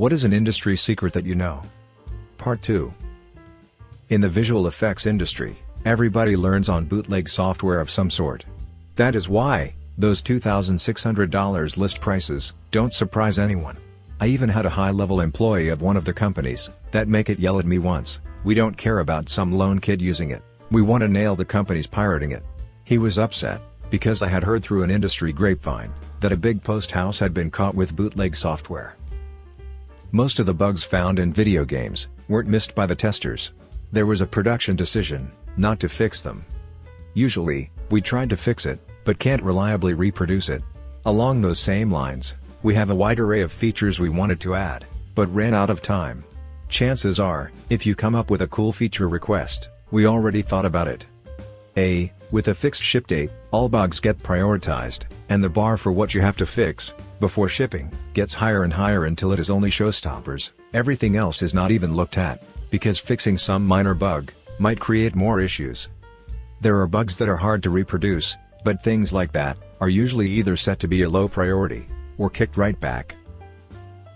What is an industry secret that you know? Part 2. In the visual effects industry, everybody learns on bootleg software of some sort. That is why those $2,600 list prices don't surprise anyone. I even had a high-level employee of one of the companies that make it yell at me once, "We don't care about some lone kid using it, we want to nail the companies pirating it." He was upset because I had heard through an industry grapevine that a big post house had been caught with bootleg software. Most of the bugs found in video games weren't missed by the testers. There was a production decision not to fix them. Usually, we tried to fix it, but can't reliably reproduce it. Along those same lines, we have a wide array of features we wanted to add, but ran out of time. Chances are, if you come up with a cool feature request, we already thought about it. With a fixed ship date, all bugs get prioritized, and the bar for what you have to fix before shipping gets higher and higher until it is only showstoppers. Everything else is not even looked at, because fixing some minor bug might create more issues. There are bugs that are hard to reproduce, but things like that are usually either set to be a low priority or kicked right back.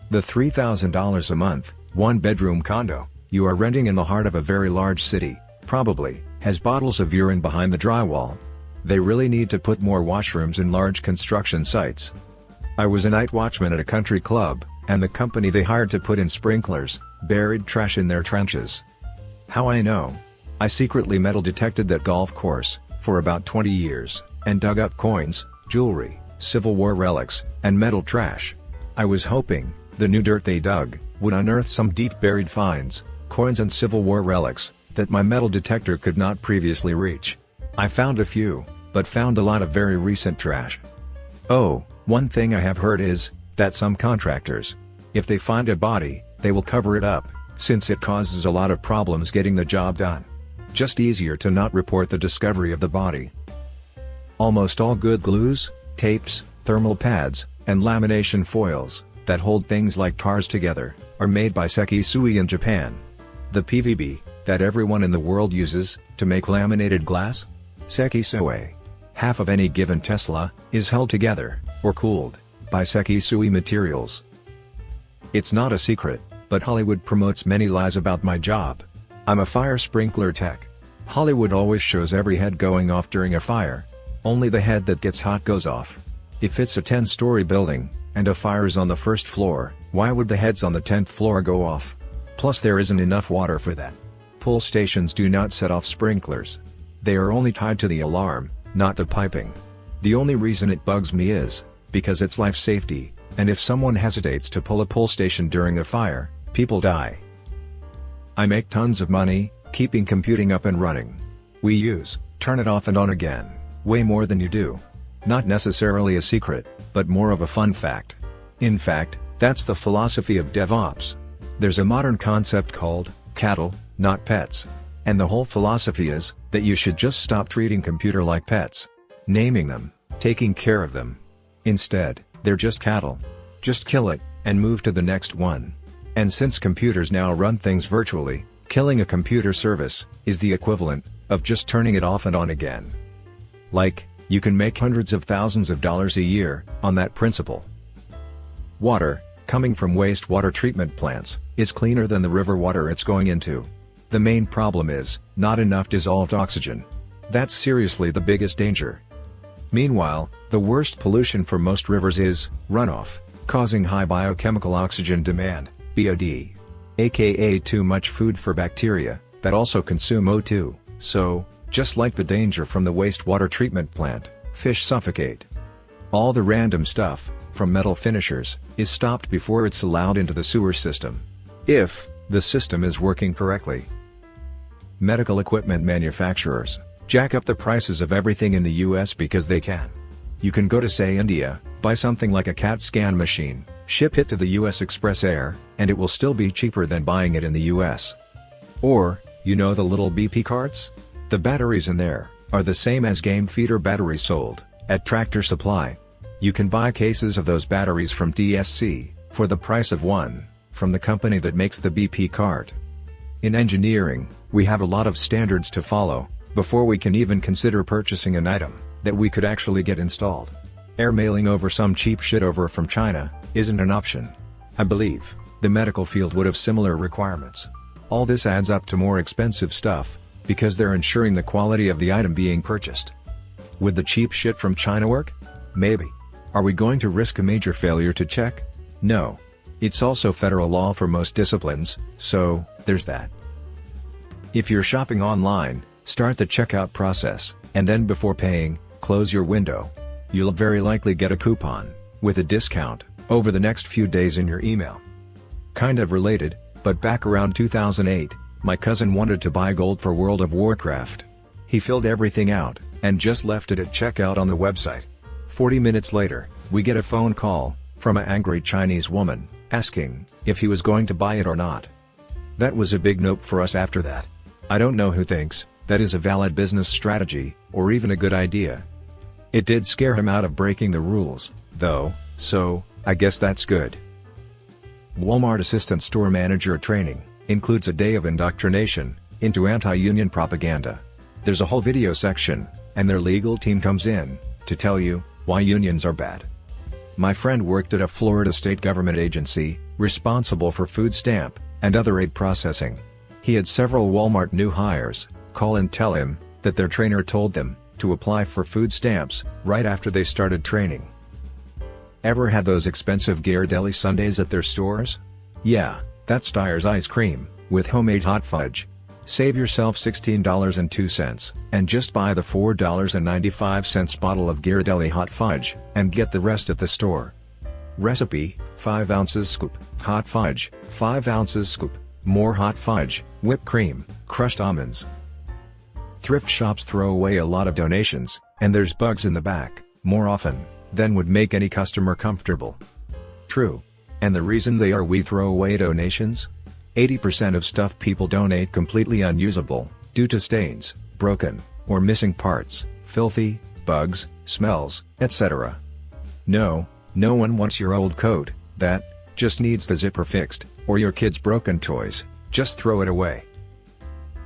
The $3,000 a month, one-bedroom condo you are renting in the heart of a very large city probably has bottles of urine behind the drywall. They really need to put more washrooms in large construction sites. I was a night watchman at a country club, and the company they hired to put in sprinklers buried trash in their trenches. How I know? I secretly metal detected that golf course for about 20 years, and dug up coins, jewelry, Civil War relics, and metal trash. I was hoping the new dirt they dug would unearth some deep buried finds, coins and Civil War relics that my metal detector could not previously reach. I found a few, but found a lot of very recent trash. Oh, one thing I have heard is that some contractors, if they find a body, they will cover it up, since it causes a lot of problems getting the job done. Just easier to not report the discovery of the body. Almost all good glues, tapes, thermal pads, and lamination foils that hold things like cars together are made by Sekisui in Japan. The PVB that everyone in the world uses to make laminated glass? Sekisui. Half of any given Tesla is held together, or cooled, by Sekisui materials. It's not a secret, but Hollywood promotes many lies about my job. I'm a fire sprinkler tech. Hollywood always shows every head going off during a fire. Only the head that gets hot goes off. If it's a 10-story building, and a fire is on the first floor, why would the heads on the 10th floor go off? Plus there isn't enough water for that. Pull stations do not set off sprinklers. They are only tied to the alarm, not the piping. The only reason it bugs me is because it's life safety, and if someone hesitates to pull a pull station during a fire, people die. I make tons of money keeping computing up and running. We use turn it off and on again way more than you do. Not necessarily a secret, but more of a fun fact. In fact, that's the philosophy of DevOps. There's a modern concept called cattle, not pets. And the whole philosophy is that you should just stop treating computer like pets. Naming them, taking care of them. Instead, they're just cattle. Just kill it, and move to the next one. And since computers now run things virtually, killing a computer service is the equivalent of just turning it off and on again. Like, you can make hundreds of thousands of dollars a year on that principle. Water, coming from wastewater treatment plants, is cleaner than the river water it's going into. The main problem is not enough dissolved oxygen. That's seriously the biggest danger. Meanwhile, the worst pollution for most rivers is runoff, causing high biochemical oxygen demand, BOD. AKA too much food for bacteria that also consume O2, so, just like the danger from the wastewater treatment plant, fish suffocate. All the random stuff, from metal finishers, is stopped before it's allowed into the sewer system. If the system is working correctly. Medical equipment manufacturers jack up the prices of everything in the US because they can. You can go to say India, buy something like a CAT scan machine, ship it to the US Express Air, and it will still be cheaper than buying it in the US. Or, you know the little BP carts? The batteries in there are the same as game feeder batteries sold at Tractor Supply. You can buy cases of those batteries from DSC for the price of one from the company that makes the BP cart. In engineering, we have a lot of standards to follow before we can even consider purchasing an item that we could actually get installed. Air mailing over some cheap shit over from China isn't an option. I believe The medical field would have similar requirements. All this adds up to more expensive stuff, because they're ensuring the quality of the item being purchased. Would the cheap shit from China work? Maybe. Are we going to risk a major failure to check? No. It's also federal law for most disciplines, so there's that. If you're shopping online, start the checkout process, and then before paying, close your window. You'll very likely get a coupon, with a discount, over the next few days in your email. Kind of related, but back around 2008, my cousin wanted to buy gold for World of Warcraft. He filled everything out, and just left it at checkout on the website. 40 minutes later, we get a phone call, from an angry Chinese woman, asking if he was going to buy it or not. That was a big nope for us after that. I don't know who thinks that is a valid business strategy, or even a good idea. It did scare him out of breaking the rules, though, so I guess that's good. Walmart Assistant Store Manager Training includes a day of indoctrination into anti-union propaganda. There's a whole video section, and their legal team comes in to tell you why unions are bad. My friend worked at a Florida state government agency responsible for food stamp and other aid processing. He had several Walmart new hires call and tell him that their trainer told them to apply for food stamps right after they started training. Ever had those expensive Ghirardelli sundaes at their stores? Yeah, that's Dyer's ice cream, with homemade hot fudge. Save yourself $16.02, and just buy the $4.95 bottle of Ghirardelli hot fudge, and get the rest at the store. Recipe: 5 ounces scoop, hot fudge, 5 ounces scoop, more hot fudge, whipped cream, crushed almonds. Thrift shops throw away a lot of donations, and there's bugs in the back, more often than would make any customer comfortable. True. And the reason we throw away donations? 80% of stuff people donate completely unusable, due to stains, broken, or missing parts, filthy, bugs, smells, etc. No one wants your old coat that just needs the zipper fixed, or your kid's broken toys. Just throw it away.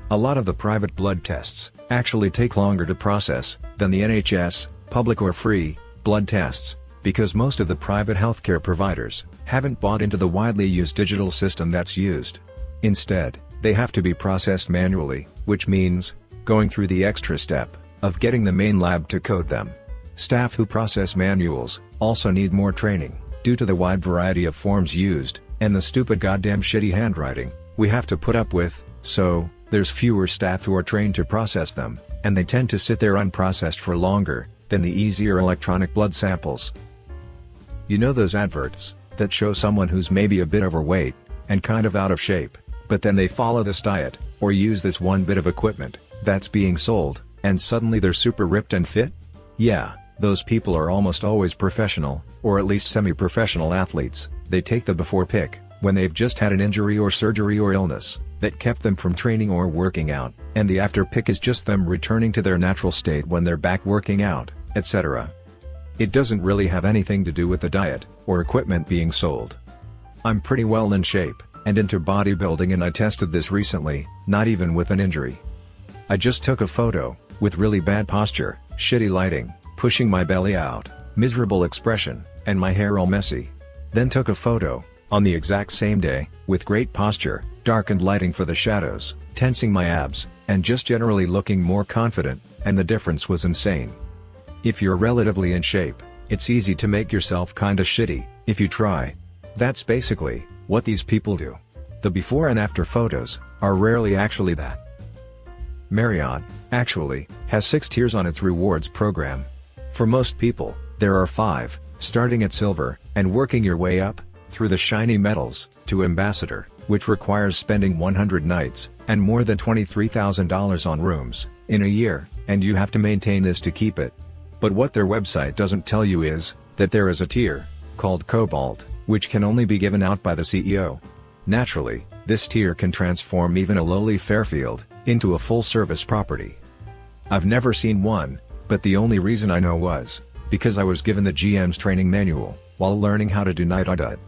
A lot of the private blood tests actually take longer to process than the NHS, public or free, blood tests, because most of the private healthcare providers haven't bought into the widely used digital system that's used. Instead, they have to be processed manually, which means going through the extra step of getting the main lab to code them. Staff who process manuals also need more training, due to the wide variety of forms used, and the stupid goddamn shitty handwriting we have to put up with, so there's fewer staff who are trained to process them, and they tend to sit there unprocessed for longer than the easier electronic blood samples. You know those adverts that show someone who's maybe a bit overweight and kind of out of shape, but then they follow this diet or use this one bit of equipment that's being sold, and suddenly they're super ripped and fit? Yeah, those people are almost always professional, or at least semi-professional athletes. They take the before pic when they've just had an injury or surgery or illness that kept them from training or working out, and the after pic is just them returning to their natural state when they're back working out, etc. It doesn't really have anything to do with the diet or equipment being sold. I'm pretty well in shape and into bodybuilding, and I tested this recently, not even with an injury. I just took a photo with really bad posture, shitty lighting, pushing my belly out, miserable expression, and my hair all messy. Then took a photo on the exact same day with great posture, darkened lighting for the shadows, tensing my abs, and just generally looking more confident, and the difference was insane. If you're relatively in shape, it's easy to make yourself kinda shitty if you try. That's basically what these people do. The before and after photos are rarely actually that. Marriott, actually, has 6 tiers on its rewards program. For most people, there are 5, starting at silver, and working your way up through the shiny metals to ambassador, which requires spending 100 nights and more than $23,000 on rooms in a year, and you have to maintain this to keep it. But what their website doesn't tell you is that there is a tier called Cobalt, which can only be given out by the CEO. Naturally, this tier can transform even a lowly Fairfield into a full-service property. I've never seen one, but the only reason I know was because I was given the GM's training manual while learning how to do night audit.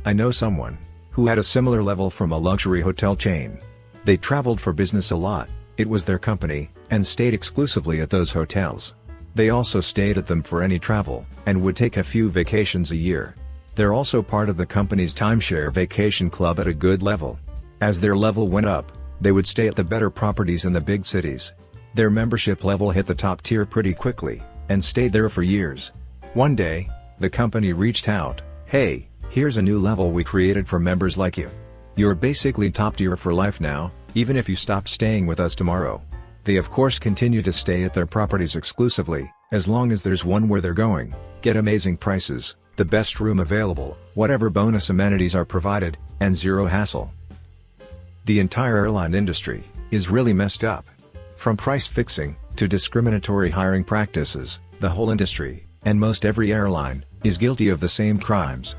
I know someone who had a similar level from a luxury hotel chain. They traveled for business a lot, it was their company, and stayed exclusively at those hotels. They also stayed at them for any travel, and would take a few vacations a year. They're also part of the company's timeshare vacation club at a good level. As their level went up, they would stay at the better properties in the big cities. Their membership level hit the top tier pretty quickly, and stayed there for years. One day, the company reached out, "Hey, here's a new level we created for members like you. You're basically top tier for life now, even if you stop staying with us tomorrow." They of course continue to stay at their properties exclusively, as long as there's one where they're going, get amazing prices, the best room available, whatever bonus amenities are provided, and zero hassle. The entire airline industry is really messed up. From price fixing, to discriminatory hiring practices, the whole industry, and most every airline, is guilty of the same crimes.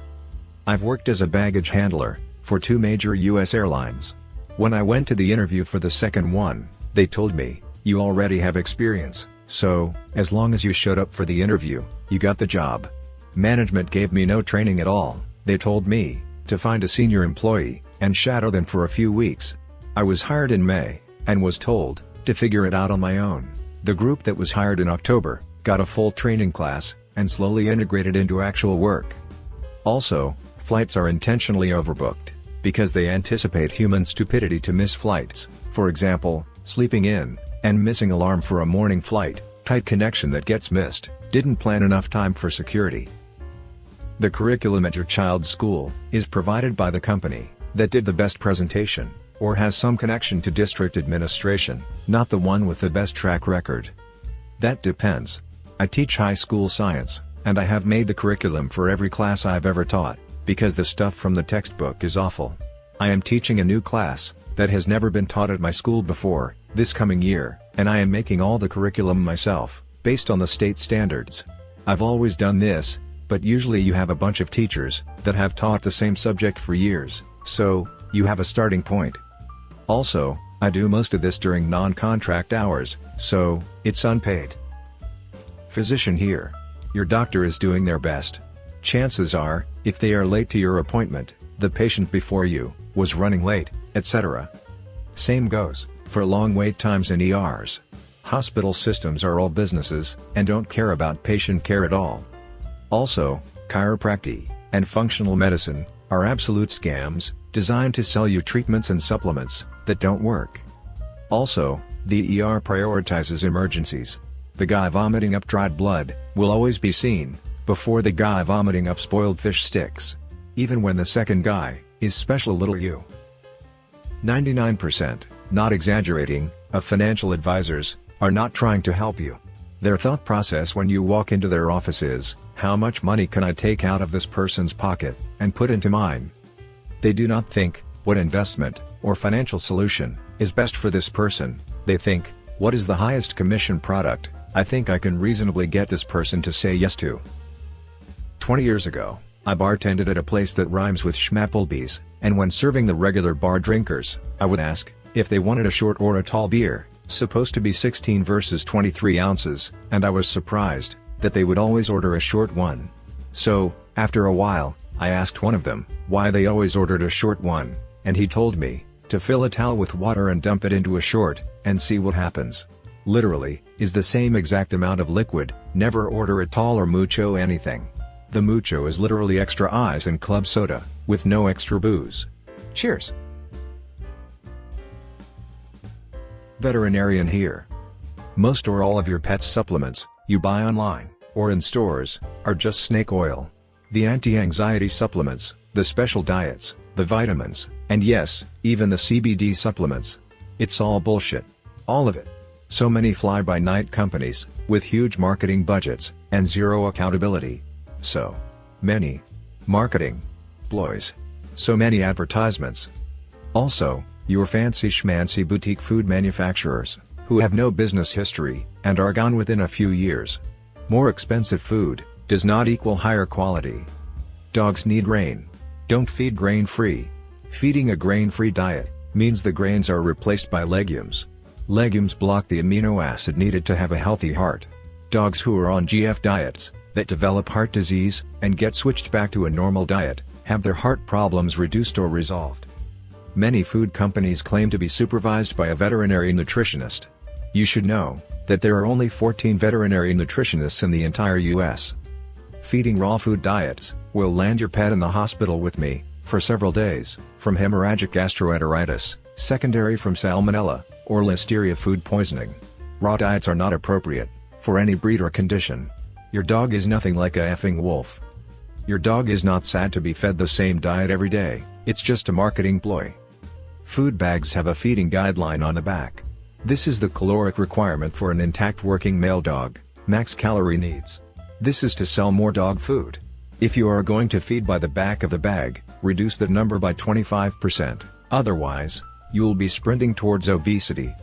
I've worked as a baggage handler for 2 major US airlines. When I went to the interview for the second one, they told me, "You already have experience, so, as long as you showed up for the interview, you got the job." Management gave me no training at all. They told me to find a senior employee and shadow them for a few weeks. I was hired in May, and was told to figure it out on my own. The group that was hired in October got a full training class, and slowly integrated into actual work. Also, flights are intentionally overbooked, because they anticipate human stupidity to miss flights, for example, sleeping in, and missing alarm for a morning flight, tight connection that gets missed, didn't plan enough time for security. The curriculum at your child's school is provided by the company that did the best presentation, or has some connection to district administration, not the one with the best track record. That depends. I teach high school science, and I have made the curriculum for every class I've ever taught, because the stuff from the textbook is awful. I am teaching a new class that has never been taught at my school before, this coming year, and I am making all the curriculum myself, based on the state standards. I've always done this, but usually you have a bunch of teachers that have taught the same subject for years, so you have a starting point. Also, I do most of this during non-contract hours, so it's unpaid. Physician here. Your doctor is doing their best. Chances are, if they are late to your appointment, the patient before you was running late, etc. Same goes for long wait times in ERs. Hospital systems are all businesses, and don't care about patient care at all. Also, chiropractic and functional medicine are absolute scams, designed to sell you treatments and supplements that don't work. Also, the ER prioritizes emergencies. The guy vomiting up dried blood will always be seen before the guy vomiting up spoiled fish sticks, even when the second guy is special little you. 99%, not exaggerating, of financial advisors are not trying to help you. Their thought process when you walk into their office is, "How much money can I take out of this person's pocket and put into mine?" They do not think, what investment or financial solution is best for this person. They think, what is the highest commission product I think I can reasonably get this person to say yes to. 20 years ago, I bartended at a place that rhymes with Schmapplebee's, and when serving the regular bar drinkers, I would ask if they wanted a short or a tall beer, supposed to be 16 versus 23 ounces, and I was surprised that they would always order a short one. So, after a while, I asked one of them why they always ordered a short one, and he told me to fill a towel with water and dump it into a short, and see what happens. Literally, is the same exact amount of liquid. Never order a tall or mucho anything. The mucho is literally extra ice and club soda, with no extra booze. Cheers! Veterinarian here. Most or all of your pet's supplements you buy online or in stores are just snake oil. The anti-anxiety supplements, the special diets, the vitamins, and yes, even the CBD supplements. It's all bullshit. All of it. So many fly-by-night companies, with huge marketing budgets, and zero accountability. So many marketing ploys. So many advertisements. Also, your fancy schmancy boutique food manufacturers, who have no business history, and are gone within a few years. More expensive food does not equal higher quality. Dogs need grain. Don't feed grain-free. Feeding a grain-free diet means the grains are replaced by legumes. Legumes block the amino acid needed to have a healthy heart. Dogs who are on GF diets, that develop heart disease, and get switched back to a normal diet, have their heart problems reduced or resolved. Many food companies claim to be supervised by a veterinary nutritionist. You should know that there are only 14 veterinary nutritionists in the entire US. Feeding raw food diets will land your pet in the hospital with me for several days, from hemorrhagic gastroenteritis, secondary from salmonella, or listeria food poisoning. Raw diets are not appropriate for any breed or condition. Your dog is nothing like a effing wolf. Your dog is not sad to be fed the same diet every day, it's just a marketing ploy. Food bags have a feeding guideline on the back. This is the caloric requirement for an intact working male dog, max calorie needs. This is to sell more dog food. If you are going to feed by the back of the bag, reduce the number by 25%, otherwise, you'll be sprinting towards obesity.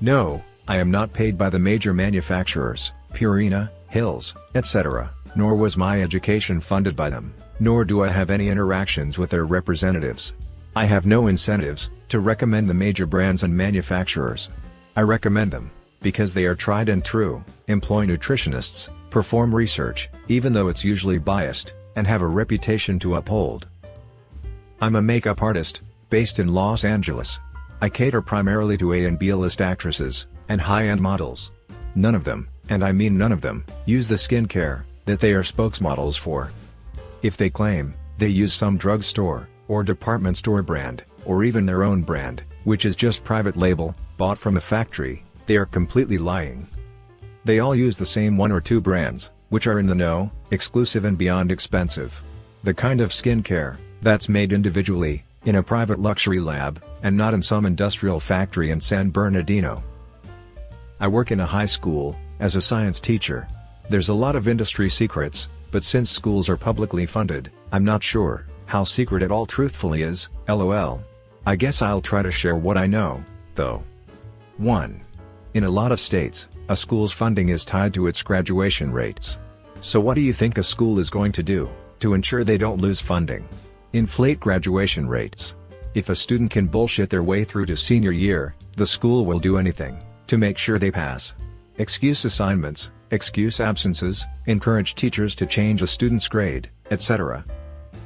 No, I am not paid by the major manufacturers, Purina, Hills, etc., nor was my education funded by them, nor do I have any interactions with their representatives. I have no incentives to recommend the major brands and manufacturers. I recommend them because they are tried and true, employ nutritionists, perform research, even though it's usually biased, and have a reputation to uphold. I'm a makeup artist, based in Los Angeles. I cater primarily to A and B-list actresses, and high-end models. None of them, and I mean none of them, use the skincare that they are spokesmodels for. If they claim they use some drugstore or department store brand, or even their own brand, which is just private label, bought from a factory, they are completely lying. They all use the same one or two brands, which are in the know, exclusive and beyond expensive. The kind of skincare that's made individually, in a private luxury lab, and not in some industrial factory in San Bernardino. I work in a high school, as a science teacher. There's a lot of industry secrets, but since schools are publicly funded, I'm not sure how secret it all truthfully is, lol. I guess I'll try to share what I know, though. 1. In a lot of states, a school's funding is tied to its graduation rates. So what do you think a school is going to do to ensure they don't lose funding? Inflate graduation rates. If a student can bullshit their way through to senior year, the school will do anything to make sure they pass. Excuse assignments, excuse absences, encourage teachers to change a student's grade, etc.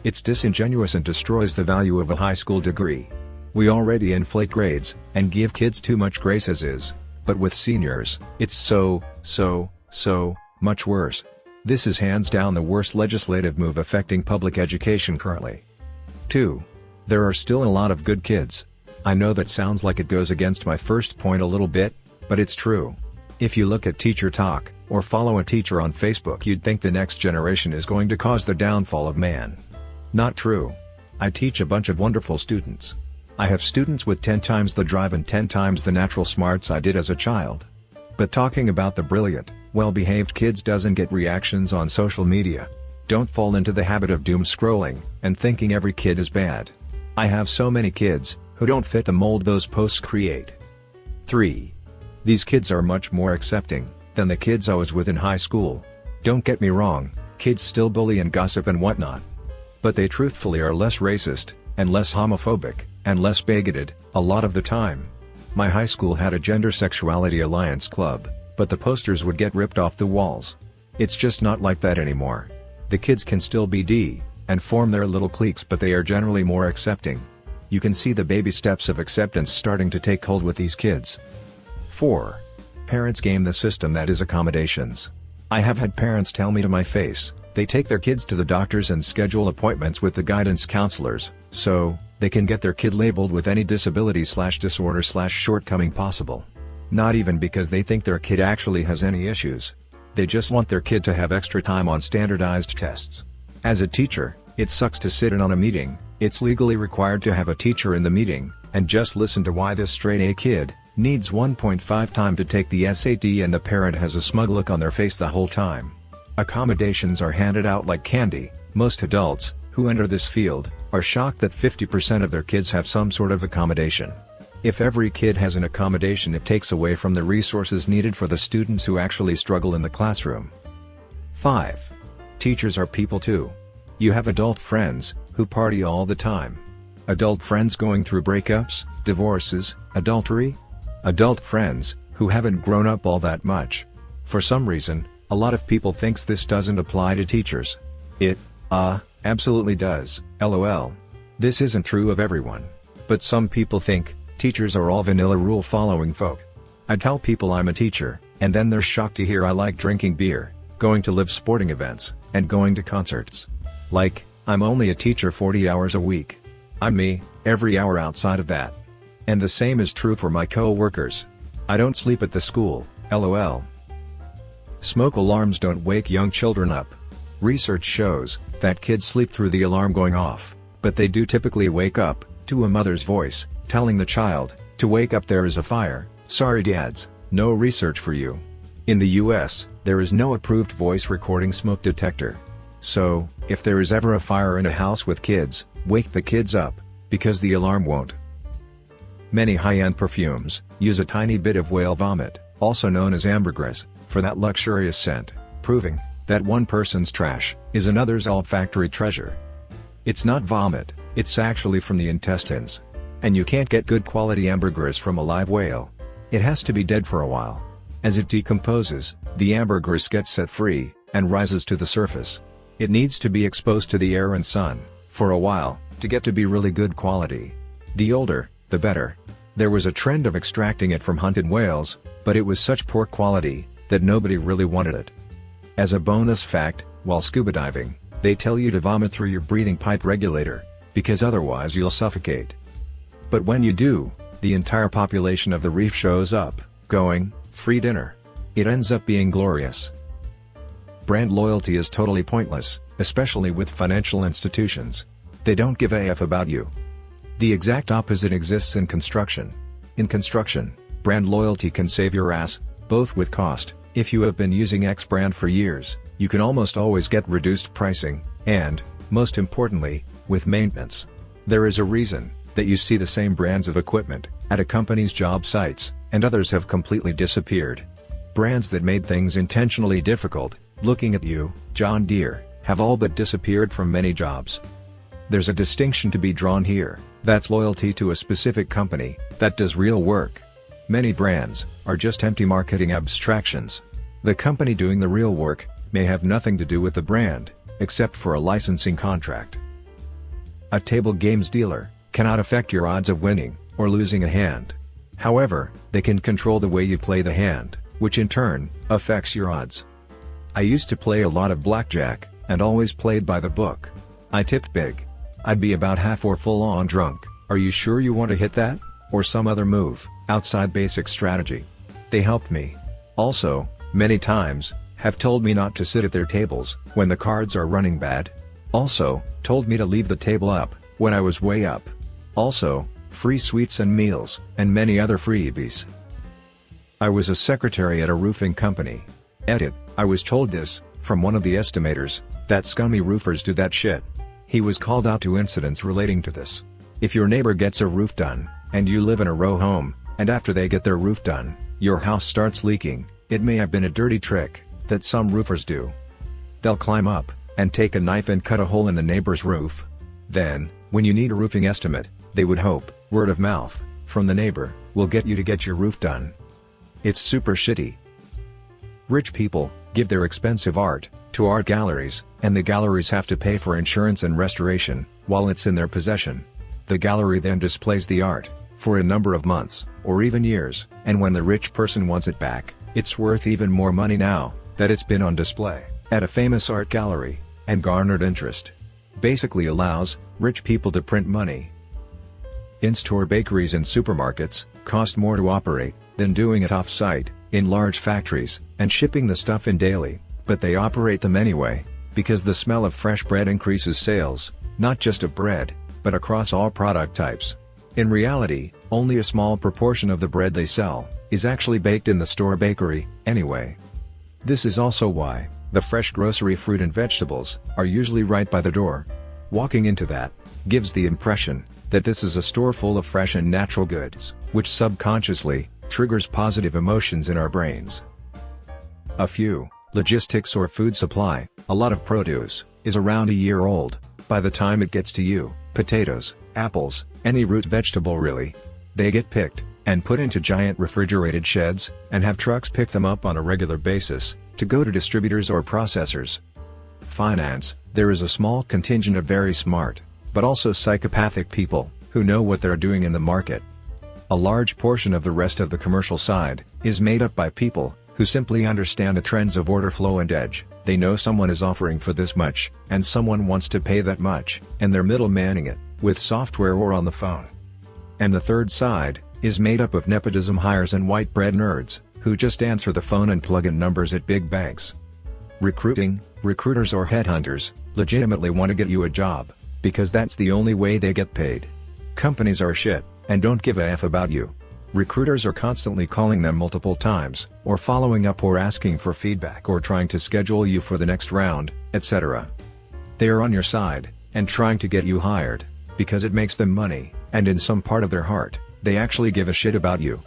It's disingenuous and destroys the value of a high school degree. We already inflate grades and give kids too much grace as is, but with seniors, it's so much worse. This is hands down the worst legislative move affecting public education currently. 2. There are still a lot of good kids. I know that sounds like it goes against my first point a little bit, but it's true. If you look at Teacher Talk, or follow a teacher on Facebook, you'd think the next generation is going to cause the downfall of man. Not true. I teach a bunch of wonderful students. I have students with 10 times the drive and 10 times the natural smarts I did as a child. But talking about the brilliant, well-behaved kids doesn't get reactions on social media. Don't fall into the habit of doom scrolling, and thinking every kid is bad. I have so many kids, who don't fit the mold those posts create. 3. These kids are much more accepting than the kids I was with in high school. Don't get me wrong, kids still bully and gossip and whatnot. But they truthfully are less racist, and less homophobic, and less bigoted, a lot of the time. My high school had a gender sexuality alliance club, but the posters would get ripped off the walls. It's just not like that anymore. The kids can still be D, and form their little cliques, but they are generally more accepting. You can see the baby steps of acceptance starting to take hold with these kids. 4. Parents game the system that is accommodations. I have had parents tell me to my face, they take their kids to the doctors and schedule appointments with the guidance counselors, so they can get their kid labeled with any disability/disorder/shortcoming possible. Not even because they think their kid actually has any issues. They just want their kid to have extra time on standardized tests. As a teacher, it sucks to sit in on a meeting. It's legally required to have a teacher in the meeting, and just listen to why this straight A kid needs 1.5 time to take the SAT and the parent has a smug look on their face the whole time. Accommodations are handed out like candy. Most adults who enter this field are shocked that 50% of their kids have some sort of accommodation. If every kid has an accommodation, it takes away from the resources needed for the students who actually struggle in the classroom. 5. Teachers are people too. You have adult friends who party all the time. Adult friends going through breakups, divorces, adultery. Adult friends who haven't grown up all that much. For some reason, a lot of people thinks this doesn't apply to teachers. It absolutely does, lol. This isn't true of everyone. But some people think teachers are all vanilla rule following folk. I tell people I'm a teacher, and then they're shocked to hear I like drinking beer, going to live sporting events, and going to concerts. Like, I'm only a teacher 40 hours a week. I'm me, every hour outside of that. And the same is true for my co-workers. I don't sleep at the school, lol. Smoke alarms don't wake young children up. Research shows that kids sleep through the alarm going off, but they do typically wake up to a mother's voice telling the child to wake up, there is a fire. Sorry dads, no research for you. In the US, there is no approved voice recording smoke detector. So, if there is ever a fire in a house with kids, wake the kids up, because the alarm won't. Many high-end perfumes use a tiny bit of whale vomit, also known as ambergris, for that luxurious scent, proving that one person's trash is another's olfactory treasure. It's not vomit, it's actually from the intestines. And you can't get good quality ambergris from a live whale. It has to be dead for a while. As it decomposes, the ambergris gets set free and rises to the surface. It needs to be exposed to the air and sun for a while to get to be really good quality. The older, the better. There was a trend of extracting it from hunted whales, but it was such poor quality that nobody really wanted it. As a bonus fact, while scuba diving, they tell you to vomit through your breathing pipe regulator, because otherwise you'll suffocate. But when you do, the entire population of the reef shows up, going, free dinner. It ends up being glorious. Brand loyalty is totally pointless, especially with financial institutions. They don't give a F about you. The exact opposite exists in construction. In construction, brand loyalty can save your ass, both with cost. If you have been using X brand for years, you can almost always get reduced pricing, and, most importantly, with maintenance. There is a reason that you see the same brands of equipment at a company's job sites, and others have completely disappeared. Brands that made things intentionally difficult, looking at you, John Deere, have all but disappeared from many jobs. There's a distinction to be drawn here, that's loyalty to a specific company that does real work. Many brands are just empty marketing abstractions. The company doing the real work may have nothing to do with the brand, except for a licensing contract. A table games dealer cannot affect your odds of winning or losing a hand. However, they can control the way you play the hand, which in turn affects your odds. I used to play a lot of blackjack, and always played by the book. I tipped big. I'd be about half or full on drunk. Are you sure you want to hit that? Or some other move, outside basic strategy? They helped me. Also, many times, have told me not to sit at their tables when the cards are running bad. Also, told me to leave the table up when I was way up. Also, free sweets and meals, and many other freebies. I was a secretary at a roofing company. Edit, I was told this, from one of the estimators, that scummy roofers do that shit. He was called out to incidents relating to this. If your neighbor gets a roof done, and you live in a row home, and after they get their roof done, your house starts leaking, it may have been a dirty trick that some roofers do. They'll climb up, and take a knife and cut a hole in the neighbor's roof. Then, when you need a roofing estimate, they would hope, word of mouth, from the neighbor, will get you to get your roof done. It's super shitty. Rich people give their expensive art to art galleries, and the galleries have to pay for insurance and restoration while it's in their possession. The gallery then displays the art for a number of months, or even years, and when the rich person wants it back, it's worth even more money now that it's been on display at a famous art gallery, and garnered interest. Basically allows rich people to print money. In-store bakeries and supermarkets cost more to operate than doing it off-site, in large factories, and shipping the stuff in daily, but they operate them anyway, because the smell of fresh bread increases sales, not just of bread, but across all product types. In reality, only a small proportion of the bread they sell is actually baked in the store bakery, anyway. This is also why the fresh grocery fruit and vegetables are usually right by the door. Walking into that gives the impression that this is a store full of fresh and natural goods, which subconsciously triggers positive emotions in our brains. A few logistics or food supply, a lot of produce is around a year old by the time it gets to you. Potatoes, apples, any root vegetable really. They get picked and put into giant refrigerated sheds, and have trucks pick them up on a regular basis to go to distributors or processors. Finance, there is a small contingent of very smart, but also psychopathic people who know what they're doing in the market. A large portion of the rest of the commercial side is made up by people who simply understand the trends of order flow and edge. They know someone is offering for this much, and someone wants to pay that much, and they're middlemaning it, with software or on the phone. And the third side is made up of nepotism hires and white bread nerds, who just answer the phone and plug in numbers at big banks. Recruiters or headhunters, legitimately want to get you a job, because that's the only way they get paid. Companies are shit, and don't give a F about you. Recruiters are constantly calling them multiple times, or following up or asking for feedback or trying to schedule you for the next round, etc. They are on your side, and trying to get you hired, because it makes them money, and in some part of their heart, they actually give a shit about you.